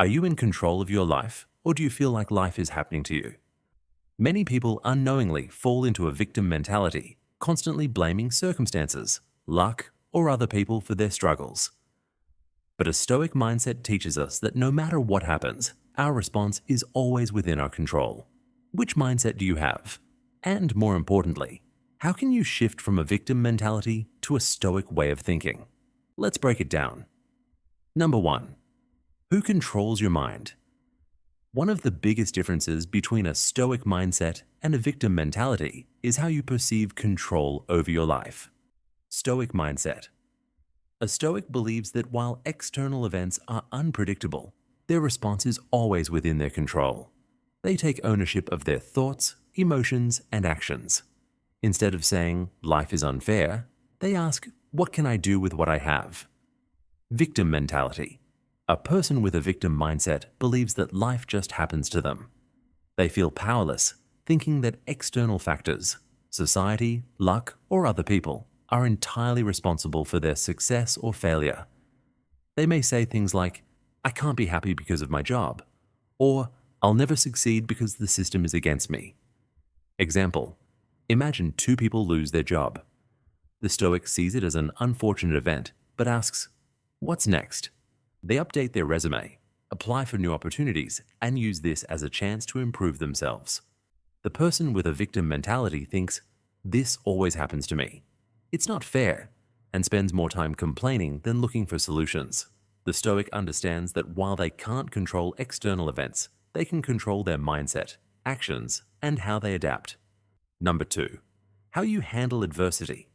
Are you in control of your life, or do you feel like life is happening to you? Many people unknowingly fall into a victim mentality, constantly blaming circumstances, luck, or other people for their struggles. But a Stoic mindset teaches us that no matter what happens, our response is always within our control. Which mindset do you have? And more importantly, how can you shift from a victim mentality to a Stoic way of thinking? Let's break it down. Number 1. Who controls your mind? One of the biggest differences between a Stoic mindset and a victim mentality is how you perceive control over your life. Stoic mindset. A Stoic believes that while external events are unpredictable, their response is always within their control. They take ownership of their thoughts, emotions, and actions. Instead of saying, life is unfair, they ask, what can I do with what I have? Victim mentality. A person with a victim mindset believes that life just happens to them. They feel powerless, thinking that external factors, society, luck, or other people, are entirely responsible for their success or failure. They may say things like, I can't be happy because of my job, or I'll never succeed because the system is against me. Example, imagine 2 people lose their job. The Stoic sees it as an unfortunate event, but asks, what's next? They update their resume, apply for new opportunities, and use this as a chance to improve themselves. The person with a victim mentality thinks, this always happens to me. It's not fair, and spends more time complaining than looking for solutions. The Stoic understands that while they can't control external events, they can control their mindset, actions, and how they adapt. Number 2. How you handle adversity.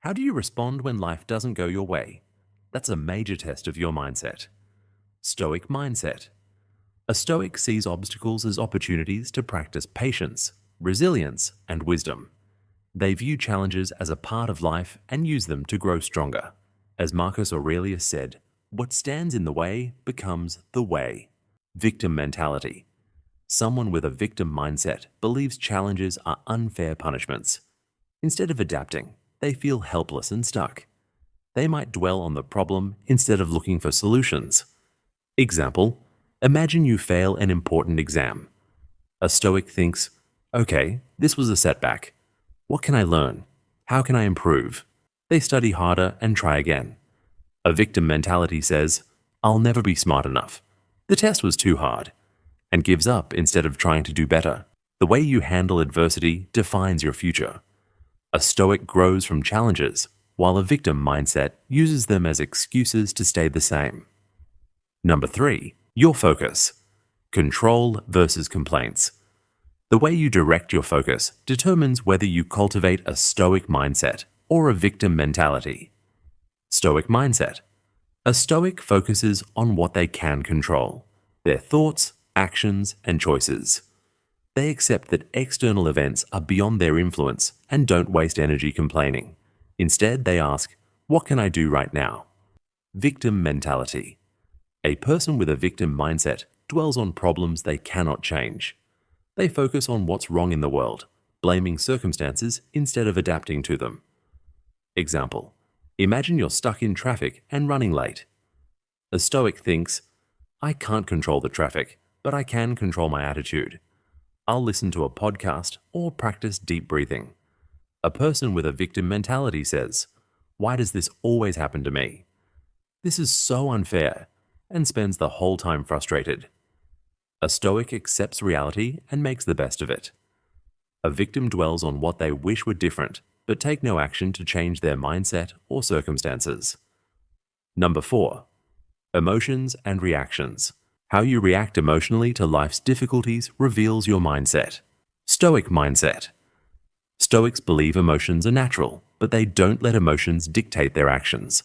How do you respond when life doesn't go your way? That's a major test of your mindset. Stoic mindset. A Stoic sees obstacles as opportunities to practice patience, resilience, and wisdom. They view challenges as a part of life and use them to grow stronger. As Marcus Aurelius said, what stands in the way becomes the way. Victim mentality. Someone with a victim mindset believes challenges are unfair punishments. Instead of adapting, they feel helpless and stuck. They might dwell on the problem instead of looking for solutions. Example, imagine you fail an important exam. A Stoic thinks, okay, this was a setback. What can I learn? How can I improve? They study harder and try again. A victim mentality says, I'll never be smart enough. The test was too hard, and gives up instead of trying to do better. The way you handle adversity defines your future. A Stoic grows from challenges, while a victim mindset uses them as excuses to stay the same. Number 3, your focus. Control versus complaints. The way you direct your focus determines whether you cultivate a Stoic mindset or a victim mentality. Stoic mindset. A Stoic focuses on what they can control, their thoughts, actions, and choices. They accept that external events are beyond their influence and don't waste energy complaining. Instead, they ask, what can I do right now? Victim mentality. A person with a victim mindset dwells on problems they cannot change. They focus on what's wrong in the world, blaming circumstances instead of adapting to them. Example, imagine you're stuck in traffic and running late. A Stoic thinks, I can't control the traffic, but I can control my attitude. I'll listen to a podcast or practice deep breathing. A person with a victim mentality says, why does this always happen to me? This is so unfair, and spends the whole time frustrated. A Stoic accepts reality and makes the best of it. A victim dwells on what they wish were different, but take no action to change their mindset or circumstances. Number 4, emotions and reactions. How you react emotionally to life's difficulties reveals your mindset. Stoic mindset. Stoics believe emotions are natural, but they don't let emotions dictate their actions.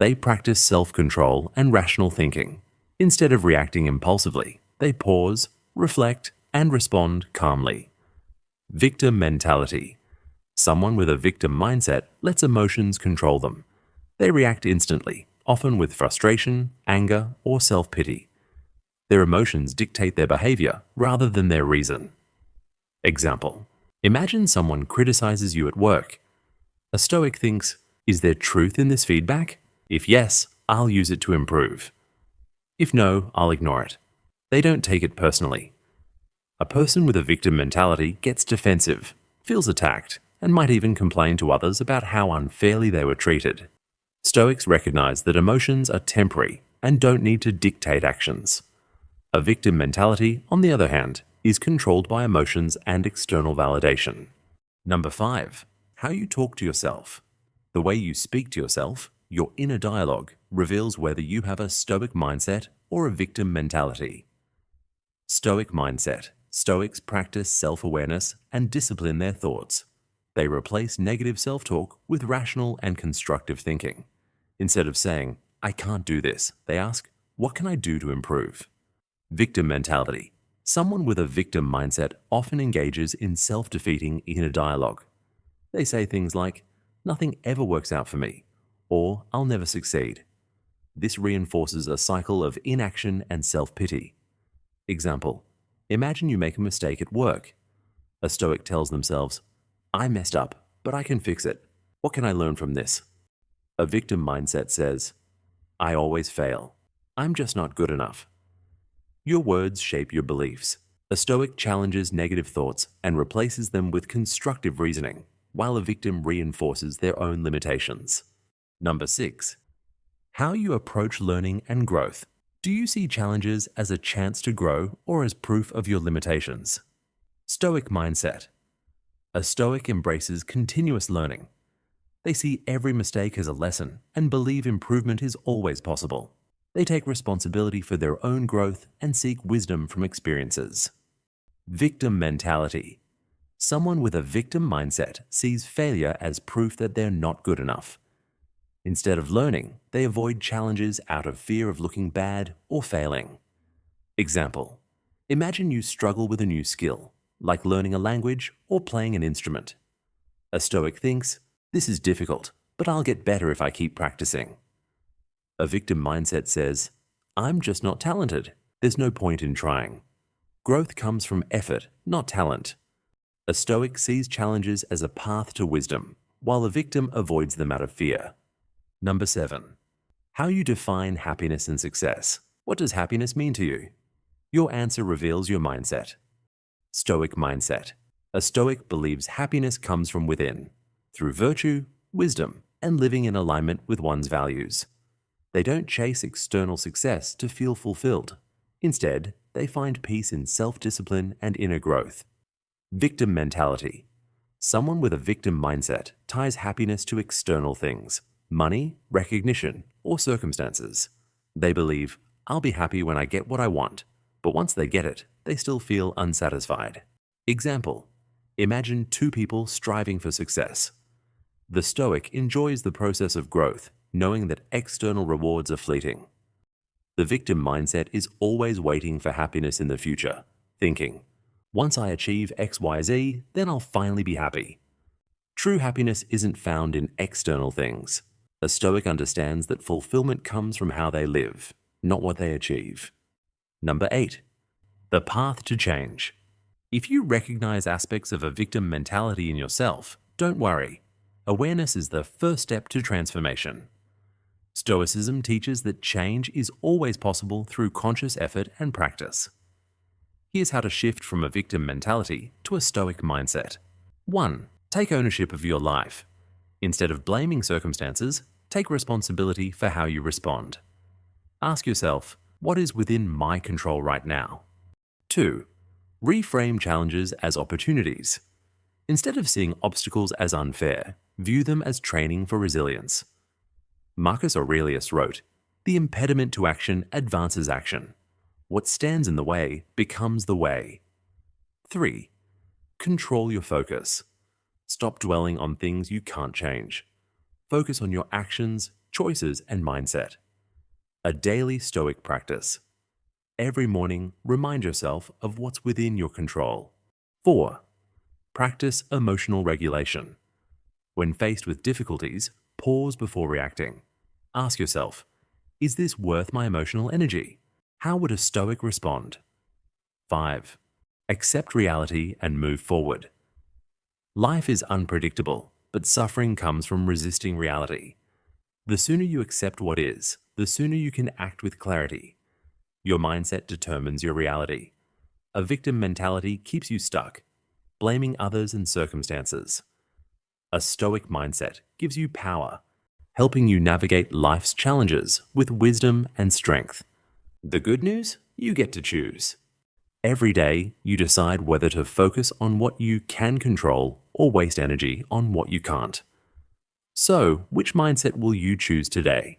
They practice self-control and rational thinking. Instead of reacting impulsively, they pause, reflect, and respond calmly. Victim mentality. Someone with a victim mindset lets emotions control them. They react instantly, often with frustration, anger, or self-pity. Their emotions dictate their behavior rather than their reason. Example, imagine someone criticizes you at work. A Stoic thinks, is there truth in this feedback? If yes, I'll use it to improve. If no, I'll ignore it. They don't take it personally. A person with a victim mentality gets defensive, feels attacked, and might even complain to others about how unfairly they were treated. Stoics recognize that emotions are temporary and don't need to dictate actions. A victim mentality, on the other hand, is controlled by emotions and external validation. Number 5. How you talk to yourself. The way you speak to yourself, your inner dialogue, reveals whether you have a Stoic mindset or a victim mentality. Stoic mindset. Stoics practice self-awareness and discipline their thoughts. They replace negative self-talk with rational and constructive thinking. Instead of saying, "I can't do this," they ask, "What can I do to improve?" Victim mentality. Someone with a victim mindset often engages in self-defeating inner dialogue. They say things like, "Nothing ever works out for me," or "I'll never succeed." This reinforces a cycle of inaction and self-pity. Example: imagine you make a mistake at work. A Stoic tells themselves, "I messed up, but I can fix it. What can I learn from this?" A victim mindset says, "I always fail. I'm just not good enough." Your words shape your beliefs. A Stoic challenges negative thoughts and replaces them with constructive reasoning, while a victim reinforces their own limitations. Number 6. How you approach learning and growth. Do you see challenges as a chance to grow or as proof of your limitations? Stoic mindset. A Stoic embraces continuous learning. They see every mistake as a lesson and believe improvement is always possible. They take responsibility for their own growth and seek wisdom from experiences. Victim mentality. Someone with a victim mindset sees failure as proof that they're not good enough. Instead of learning, they avoid challenges out of fear of looking bad or failing. Example: imagine you struggle with a new skill, like learning a language or playing an instrument. A Stoic thinks, "This is difficult, but I'll get better if I keep practicing." A victim mindset says, "I'm just not talented. There's no point in trying." Growth comes from effort, not talent. A Stoic sees challenges as a path to wisdom, while a victim avoids them out of fear. Number 7. How you define happiness and success. What does happiness mean to you? Your answer reveals your mindset. Stoic mindset. A Stoic believes happiness comes from within, through virtue, wisdom, and living in alignment with one's values. They don't chase external success to feel fulfilled. Instead, they find peace in self-discipline and inner growth. Victim mentality. Someone with a victim mindset ties happiness to external things: money, recognition, or circumstances. They believe, "I'll be happy when I get what I want," but once they get it, they still feel unsatisfied. Example: imagine two people striving for success. The Stoic enjoys the process of growth, knowing that external rewards are fleeting. The victim mindset is always waiting for happiness in the future, thinking, "Once I achieve XYZ, then I'll finally be happy." True happiness isn't found in external things. A Stoic understands that fulfillment comes from how they live, not what they achieve. Number 8. The path to change. If you recognize aspects of a victim mentality in yourself, don't worry. Awareness is the first step to transformation. Stoicism teaches that change is always possible through conscious effort and practice. Here's how to shift from a victim mentality to a Stoic mindset. 1. Take ownership of your life. Instead of blaming circumstances, take responsibility for how you respond. Ask yourself, what is within my control right now? 2. Reframe challenges as opportunities. Instead of seeing obstacles as unfair, view them as training for resilience. Marcus Aurelius wrote, "The impediment to action advances action. What stands in the way becomes the way." 3. Control your focus. Stop dwelling on things you can't change. Focus on your actions, choices, and mindset. A daily Stoic practice. Every morning, remind yourself of what's within your control. 4. Practice emotional regulation. When faced with difficulties, pause before reacting. Ask yourself, is this worth my emotional energy? How would a Stoic respond? 5. Accept reality and move forward. Life is unpredictable, but suffering comes from resisting reality. The sooner you accept what is, the sooner you can act with clarity. Your mindset determines your reality. A victim mentality keeps you stuck, blaming others and circumstances. A stoic mindset gives you power, helping you navigate life's challenges with wisdom and strength. The good news? You get to choose. Every day, you decide whether to focus on what you can control or waste energy on what you can't. So, which mindset will you choose today?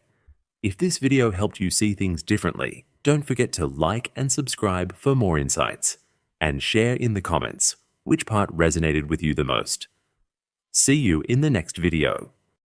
If this video helped you see things differently, don't forget to like and subscribe for more insights. And share in the comments which part resonated with you the most. See you in the next video.